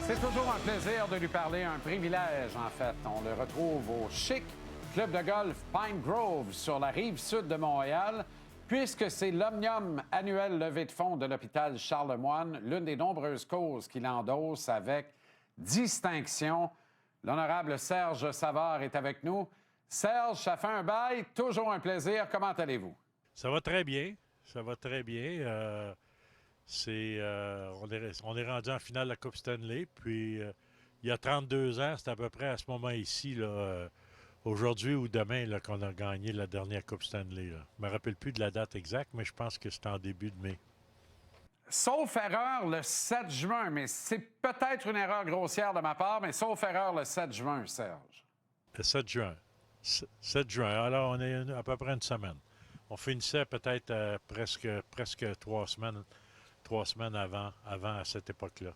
C'est toujours un plaisir de lui parler, un privilège en fait. On le retrouve au chic club de golf Pine Grove sur la rive sud de Montréal, puisque c'est l'omnium annuel levée de fonds de l'hôpital Charlemagne, l'une des nombreuses causes qu'il endosse avec distinction. L'honorable Serge Savard est avec nous. Serge, ça fait un bail, toujours un plaisir. Comment allez-vous? Ça va très bien. Ça va très bien. On est rendu en finale de la Coupe Stanley. Puis, il y a 32 ans, c'est à peu près à ce moment ici, là, aujourd'hui ou demain, là, qu'on a gagné la dernière Coupe Stanley. Là. Je me rappelle plus de la date exacte, mais je pense que c'était en début de mai. Sauf erreur, le 7 juin, mais c'est peut-être une erreur grossière de ma part, mais sauf erreur, le 7 juin, Serge. Le 7 juin. 7 juin. Alors, on est à peu près une semaine. On finissait peut-être presque 3 semaines avant à cette époque-là.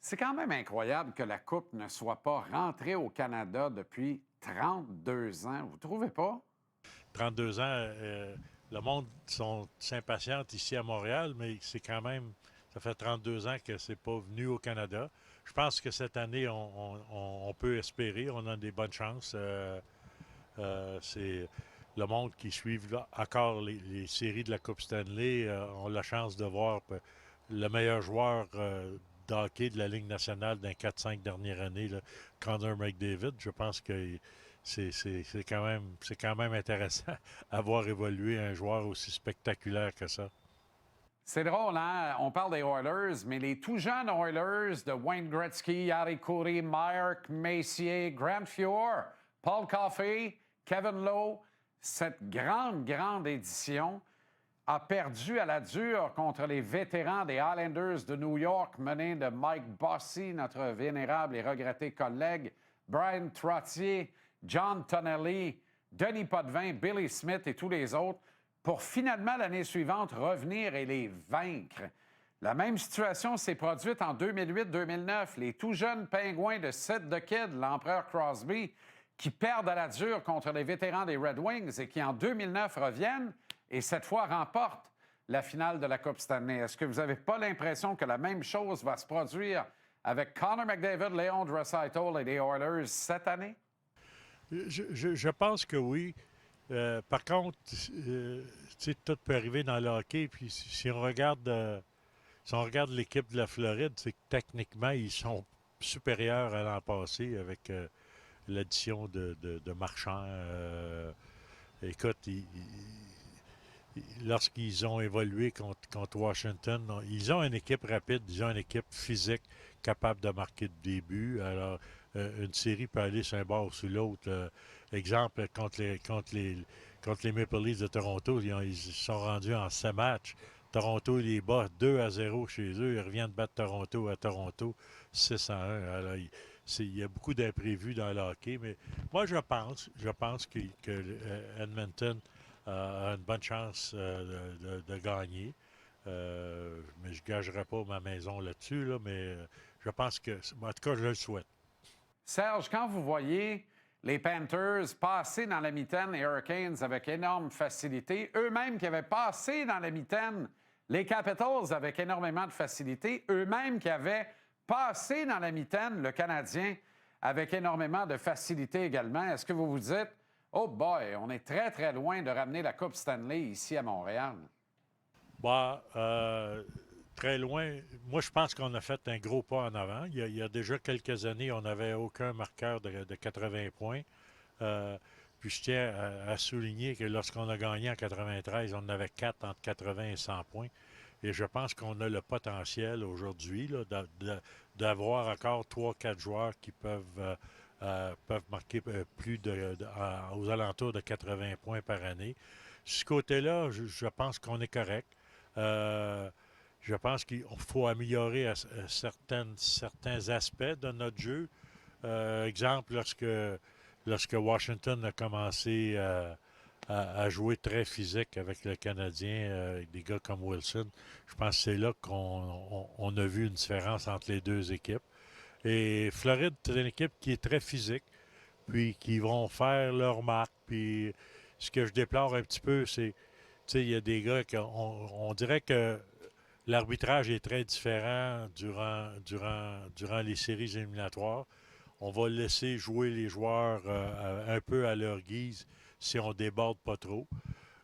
C'est quand même incroyable que la Coupe ne soit pas rentrée au Canada depuis 32 ans. Vous trouvez pas? 32 ans, le monde s'impatiente ici à Montréal, mais c'est quand même, ça fait 32 ans que c'est pas venu au Canada. Je pense que cette année, on peut espérer, on a des bonnes chances. C'est le monde qui suit encore les séries de la Coupe Stanley ont la chance de voir le meilleur joueur de hockey de la Ligue nationale dans les 4-5 dernières années, là, Connor McDavid. Je pense que c'est quand même intéressant à voir évoluer un joueur aussi spectaculaire que ça. C'est drôle, hein? On parle des Oilers, mais les tout jeunes Oilers de Wayne Gretzky, Harry Coury, Mark Messier, Grant Fuhr, Paul Coffey, Kevin Lowe, cette grande édition a perdu à la dure contre les vétérans des Islanders de New York, menés de Mike Bossy, notre vénérable et regretté collègue, Brian Trottier, John Tonelli, Denis Potvin, Billy Smith et tous les autres, pour finalement l'année suivante revenir et les vaincre. La même situation s'est produite en 2008-2009. Les tout jeunes pingouins de Sid the Kid, l'empereur Crosby, qui perdent à la dure contre les vétérans des Red Wings et qui, en 2009, reviennent et cette fois remportent la finale de la Coupe Stanley. Est-ce que vous n'avez pas l'impression que la même chose va se produire avec Connor McDavid, Leon Draisaitl et les Oilers cette année? Je pense que oui. Par contre, tout peut arriver dans le hockey. Puis si on regarde l'équipe de la Floride, c'est que techniquement, ils sont supérieurs à l'an passé avec l'addition de Marchand. Écoute, lorsqu'ils ont évolué contre Washington, ils ont une équipe rapide, ils ont une équipe physique capable de marquer de début. Alors, une série peut aller sur un bord ou sur l'autre. Exemple, contre les Maple Leafs de Toronto, ils sont rendus en 7 matchs. Toronto, ils les bat 2-0 chez eux. Ils reviennent battre Toronto à Toronto 6-1. Alors, il y a beaucoup d'imprévus dans le hockey, mais moi, je pense que Edmonton a une bonne chance de gagner. Mais je ne gagerai pas ma maison là-dessus, là, mais je pense que, en tout cas, je le souhaite. Serge, quand vous voyez les Panthers passer dans la mitaine les Hurricanes avec énorme facilité, eux-mêmes qui avaient passé dans la mitaine les Capitals avec énormément de facilité, eux-mêmes qui avaient passé dans la mitaine le Canadien avec énormément de facilité également, est-ce que vous vous dites « Oh boy, on est très loin de ramener la Coupe Stanley ici à Montréal ». Très loin. Moi, je pense qu'on a fait un gros pas en avant. Il y a déjà quelques années, on n'avait aucun marqueur de 80 points. Puis je tiens à souligner que lorsqu'on a gagné en 93, on en avait 4 entre 80 et 100 points. Et je pense qu'on a le potentiel aujourd'hui là, d'avoir encore 3-4 joueurs qui peuvent marquer aux alentours de 80 points par année. Ce côté-là, je pense qu'on est correct. Je pense qu'il faut améliorer certains aspects de notre jeu. Exemple, lorsque Washington a commencé à jouer très physique avec le Canadien, avec des gars comme Wilson, je pense que c'est là qu'on a vu une différence entre les deux équipes. Et Floride, c'est une équipe qui est très physique, puis qui vont faire leur marque. Puis ce que je déplore un petit peu, c'est, tu sais, il y a des gars on dirait que L'arbitrage est très différent durant les séries éliminatoires. On va laisser jouer les joueurs un peu à leur guise si on déborde pas trop.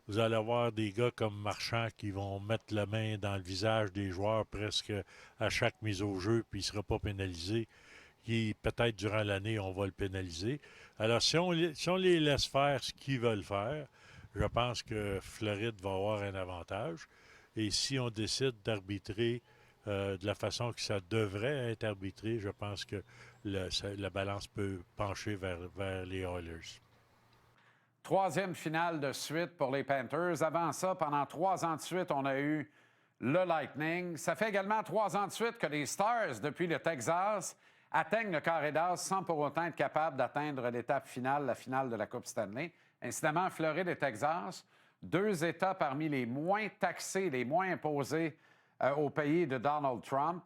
Vous allez avoir des gars comme Marchand qui vont mettre la main dans le visage des joueurs presque à chaque mise au jeu, puis il ne sera pas pénalisé. Qui peut-être durant l'année, on va le pénaliser. Alors, si on les laisse faire ce qu'ils veulent faire, je pense que Floride va avoir un avantage. Et si on décide d'arbitrer de la façon que ça devrait être arbitré, je pense que la balance peut pencher vers les Oilers. Troisième finale de suite pour les Panthers. Avant ça, pendant 3 ans de suite, on a eu le Lightning. Ça fait également 3 ans de suite que les Stars, depuis le Texas, atteignent le carré d'as sans pour autant être capables d'atteindre l'étape finale, la finale de la Coupe Stanley. Incidemment, Floride et Texas, 2 États parmi les moins taxés, les moins imposés au pays de Donald Trump.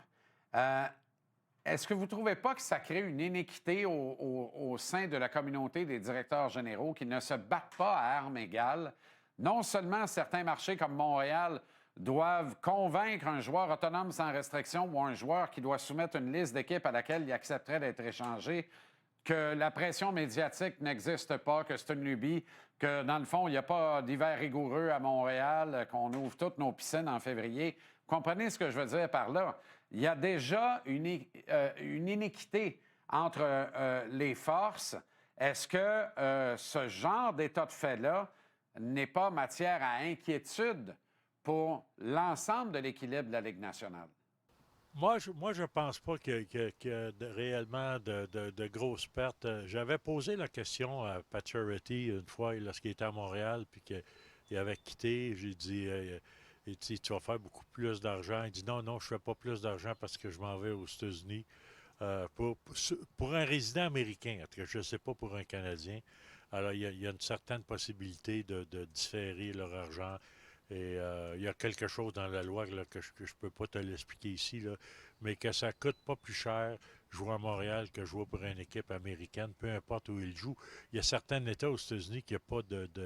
Est-ce que vous ne trouvez pas que ça crée une inéquité au sein de la communauté des directeurs généraux qui ne se battent pas à armes égales? Non seulement certains marchés comme Montréal doivent convaincre un joueur autonome sans restriction ou un joueur qui doit soumettre une liste d'équipes à laquelle il accepterait d'être échangé, que la pression médiatique n'existe pas, que c'est une lubie, que dans le fond, il n'y a pas d'hiver rigoureux à Montréal, qu'on ouvre toutes nos piscines en février. Vous comprenez ce que je veux dire par là? Il y a déjà une inéquité entre les forces. Est-ce que ce genre d'état de fait-là n'est pas matière à inquiétude pour l'ensemble de l'équilibre de la Ligue nationale? Moi, je pense pas qu'il y a réellement de grosses pertes. J'avais posé la question à Pacioretty une fois lorsqu'il était à Montréal, puis qu'il avait quitté. J'ai dit, il dit, tu vas faire beaucoup plus d'argent. Il dit, non, non, je ne fais pas plus d'argent parce que je m'en vais aux États-Unis. Pour un résident américain, en tout cas, je ne sais pas pour un Canadien. Alors, il y a une certaine possibilité de différer leur argent. Et il y a quelque chose dans la loi là, que je ne peux pas te l'expliquer ici, là, mais que ça ne coûte pas plus cher jouer à Montréal que jouer pour une équipe américaine, peu importe où il joue. Il y a certains États aux États-Unis qui n'ont pas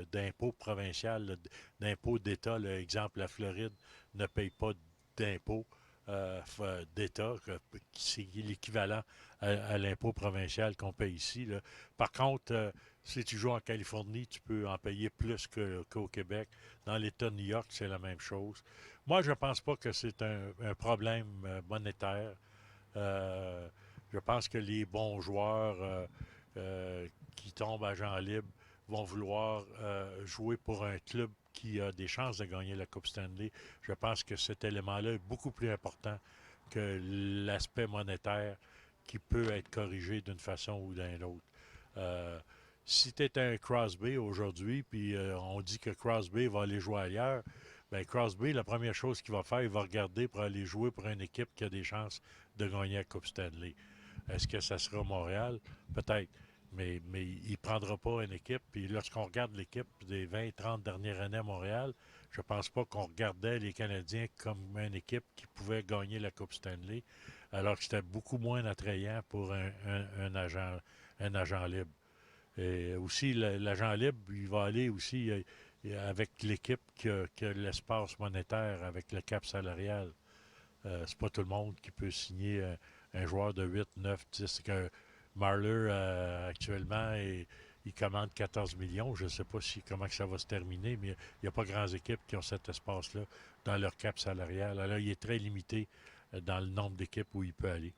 d'impôt provincial, d'impôt d'État. Exemple, la Floride ne paye pas d'impôt d'État, c'est l'équivalent à l'impôt provincial qu'on paye ici. Là. Par contre, si tu joues en Californie, tu peux en payer plus qu'au Québec. Dans l'État de New York, c'est la même chose. Moi, je ne pense pas que c'est un problème monétaire. Je pense que les bons joueurs qui tombent agents libres vont vouloir jouer pour un club qui a des chances de gagner la Coupe Stanley. Je pense que cet élément-là est beaucoup plus important que l'aspect monétaire qui peut être corrigé d'une façon ou d'une autre. Si tu es un Crosby aujourd'hui, puis on dit que Crosby va aller jouer ailleurs, bien Crosby, la première chose qu'il va faire, il va regarder pour aller jouer pour une équipe qui a des chances de gagner la Coupe Stanley. Est-ce que ça sera Montréal? Peut-être. Mais il ne prendra pas une équipe. Puis lorsqu'on regarde l'équipe des 20-30 dernières années à Montréal, je ne pense pas qu'on regardait les Canadiens comme une équipe qui pouvait gagner la Coupe Stanley, alors que c'était beaucoup moins attrayant pour un agent libre. Et aussi, l'agent libre, il va aller aussi avec l'équipe qui a l'espace monétaire, avec le cap salarial. C'est pas tout le monde qui peut signer un joueur de 8, 9, 10. Marler, actuellement, il commande 14 millions. Je ne sais pas comment ça va se terminer, mais il n'y a pas grandes équipes qui ont cet espace-là dans leur cap salarial. Alors, il est très limité dans le nombre d'équipes où il peut aller.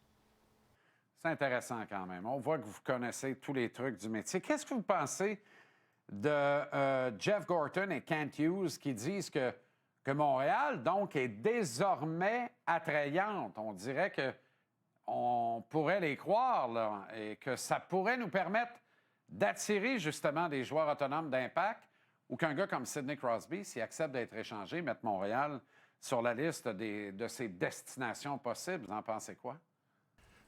C'est intéressant quand même. On voit que vous connaissez tous les trucs du métier. Qu'est-ce que vous pensez de Jeff Gorton et Kent Hughes qui disent que Montréal, donc, est désormais attrayante? On dirait qu'on pourrait les croire, là, et que ça pourrait nous permettre d'attirer justement des joueurs autonomes d'impact ou qu'un gars comme Sidney Crosby, s'il accepte d'être échangé, mette Montréal sur la liste de ses destinations possibles. Vous en pensez quoi?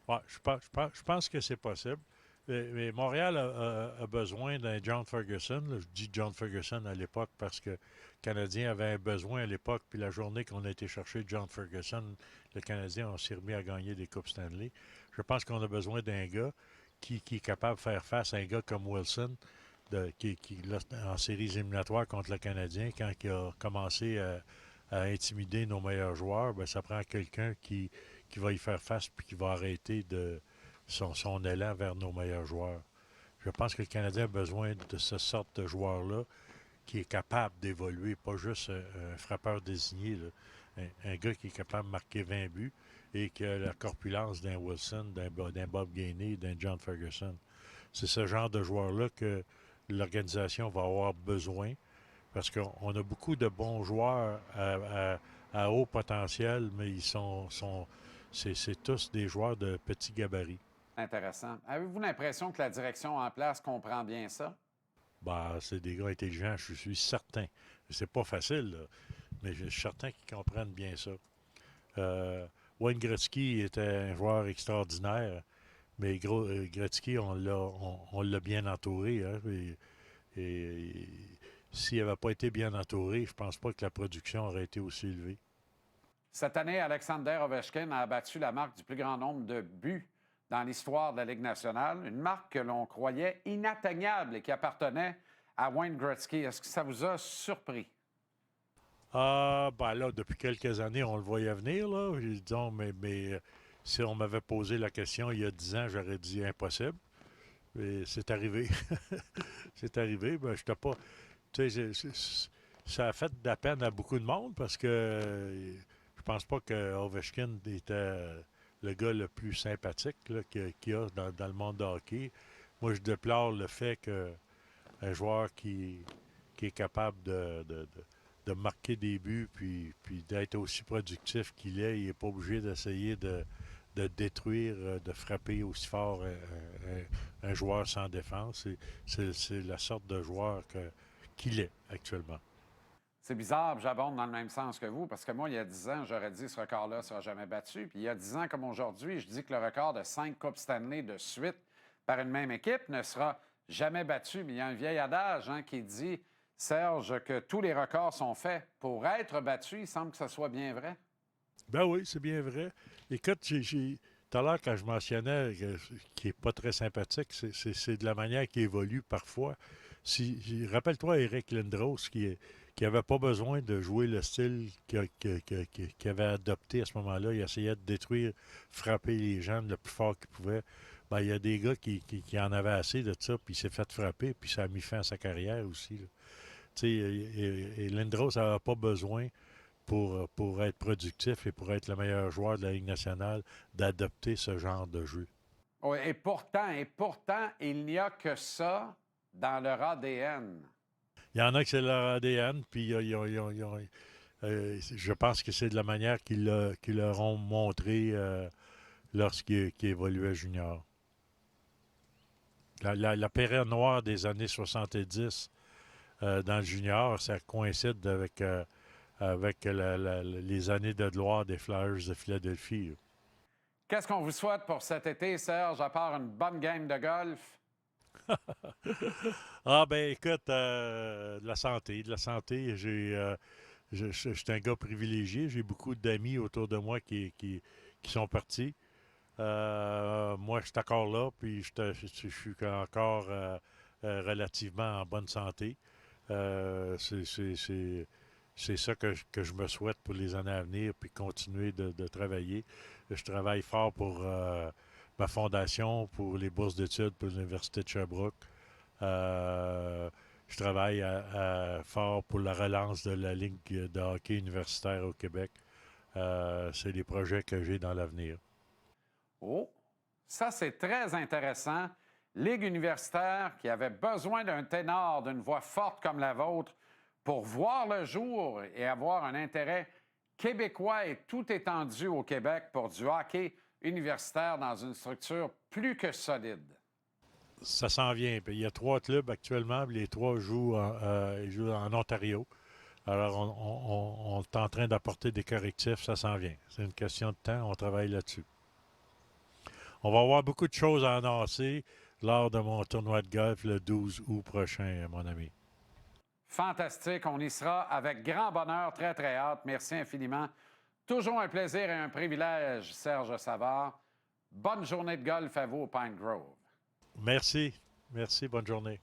Ouais, je pense que c'est possible. Mais Montréal a besoin d'un John Ferguson. Là, je dis John Ferguson à l'époque parce que le Canadien avait un besoin à l'époque. Puis la journée qu'on a été chercher John Ferguson, le Canadien s'est remis à gagner des Coupes Stanley. Je pense qu'on a besoin d'un gars qui est capable de faire face à un gars comme Wilson, qui là, en séries éliminatoires contre le Canadien, quand il a commencé à intimider nos meilleurs joueurs, ben, ça prend quelqu'un qui va y faire face puis qui va arrêter son élan vers nos meilleurs joueurs. Je pense que le Canadien a besoin de ce sorte de joueur-là qui est capable d'évoluer, pas juste un frappeur désigné, là. Un gars qui est capable de marquer 20 buts et qui a la corpulence d'un Wilson, d'un Bob Gainey, d'un John Ferguson. C'est ce genre de joueur-là que l'organisation va avoir besoin parce qu'on a beaucoup de bons joueurs à haut potentiel, mais c'est tous des joueurs de petit gabarit. Intéressant. Avez-vous l'impression que la direction en place comprend bien ça? Bah, c'est des gars intelligents, je suis certain. C'est pas facile, là, mais je suis certain qu'ils comprennent bien ça. Wayne Gretzky était un joueur extraordinaire, mais Gretzky, on l'a bien entouré. Hein, et s'il n'avait pas été bien entouré, je pense pas que la production aurait été aussi élevée. Cette année, Alexander Ovechkin a abattu la marque du plus grand nombre de buts dans l'histoire de la Ligue nationale, une marque que l'on croyait inatteignable et qui appartenait à Wayne Gretzky. Est-ce que ça vous a surpris? Ah, ben là, depuis quelques années, on le voyait venir, là. Disons, mais si on m'avait posé la question il y a 10 ans, j'aurais dit impossible. Et c'est arrivé. C'est arrivé. Ben, je pas. Tu sais, ça a fait de la peine à beaucoup de monde parce que je pense pas que Ovechkin était le gars le plus sympathique là, qu'il y a dans le monde de hockey. Moi, je déplore le fait qu'un joueur qui est capable de marquer des buts puis d'être aussi productif qu'il est, il n'est pas obligé d'essayer de détruire, de frapper aussi fort un joueur sans défense. C'est la sorte de joueur qu'il est actuellement. C'est bizarre, j'abonde dans le même sens que vous, parce que moi, il y a 10 ans, j'aurais dit ce record-là ne sera jamais battu. Puis il y a 10 ans, comme aujourd'hui, je dis que le record de 5 Coupes Stanley de suite par une même équipe ne sera jamais battu. Mais il y a un vieil adage qui dit, Serge, que tous les records sont faits pour être battus. Il semble que ce soit bien vrai. Ben oui, c'est bien vrai. Écoute, tout à l'heure, quand je mentionnais qui n'est pas très sympathique, c'est de la manière qu'il évolue parfois. Rappelle-toi Eric Lindros qui n'avait pas besoin de jouer le style qu'il avait adopté à ce moment-là. Il essayait de détruire, frapper les gens le plus fort qu'il pouvait. Ben, il y a des gars qui en avaient assez de ça, puis il s'est fait frapper, puis ça a mis fin à sa carrière aussi. Tu sais, et Lindros n'avait pas besoin pour être productif et pour être le meilleur joueur de la Ligue nationale, d'adopter ce genre de jeu. Oui, et pourtant, il n'y a que ça dans leur ADN. Il y en a que c'est leur ADN, puis je pense que c'est de la manière qu'ils leur ont montré lorsqu'ils évoluaient junior. La période noire des années 70 dans le junior, ça coïncide avec les années de gloire des Flyers de Philadelphie. Qu'est-ce qu'on vous souhaite pour cet été, Serge, à part une bonne game de golf? Ah ben écoute, de la santé, de la santé. Je suis un gars privilégié. J'ai beaucoup d'amis autour de moi qui sont partis. Moi, je suis encore là, puis je suis encore relativement en bonne santé. C'est ça que je me souhaite pour les années à venir, puis continuer de travailler. Je travaille fort pour ma fondation, pour les bourses d'études pour l'Université de Sherbrooke. Je travaille fort pour la relance de la Ligue de hockey universitaire au Québec. C'est des projets que j'ai dans l'avenir. Oh, ça, c'est très intéressant. Ligue universitaire qui avait besoin d'un ténor, d'une voix forte comme la vôtre pour voir le jour et avoir un intérêt québécois et tout étendu au Québec pour du hockey universitaire dans une structure plus que solide. Ça s'en vient. Il y a 3 clubs actuellement, les 3 ils jouent en Ontario. Alors, on est en train d'apporter des correctifs, ça s'en vient. C'est une question de temps, on travaille là-dessus. On va avoir beaucoup de choses à annoncer lors de mon tournoi de golf le 12 août prochain, mon ami. Fantastique, on y sera avec grand bonheur, très, très hâte. Merci infiniment. Toujours un plaisir et un privilège, Serge Savard. Bonne journée de golf à vous au Pine Grove. Merci. Merci. Bonne journée.